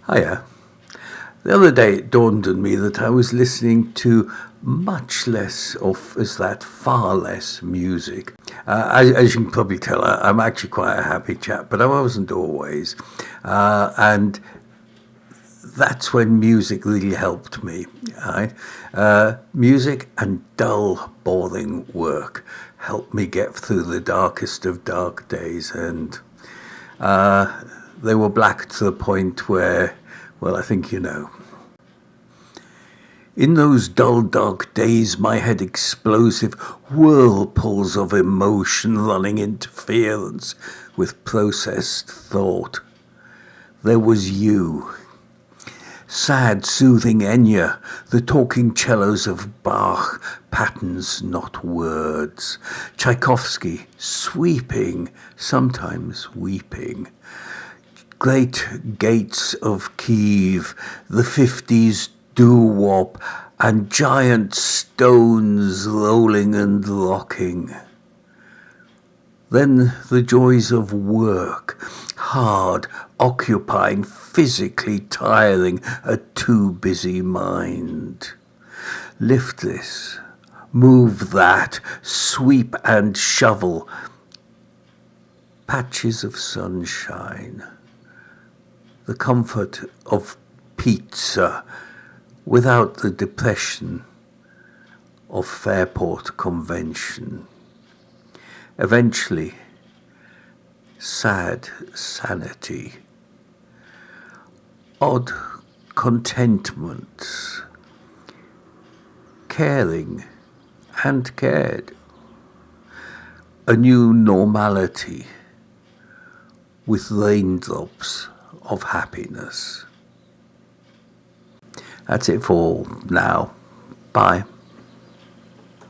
Hiya. The other day it dawned on me that I was listening to much less of, far less music. As you can probably tell, I'm actually quite a happy chap, but I wasn't always. And that's when music really helped me. Right? Music and dull, boring work helped me get through the darkest of dark days, and they were black to the point where, well, I think you know. In those dull, dark days, my head explosive, whirlpools of emotion running interference with processed thought. There was you. Sad, soothing Enya, the talking cellos of Bach, patterns, not words. Tchaikovsky, sweeping, sometimes weeping. Great gates of Kiev, the 50s doo-wop, and giant stones rolling and rocking. Then the joys of work, hard, occupying, physically tiring a too busy mind. Lift this, move that, sweep and shovel. Patches of sunshine. The comfort of pizza without the depression of Fairport Convention. Eventually, sad sanity, odd contentment, caring and cared, a new normality with raindrops of happiness. That's it for now. Bye.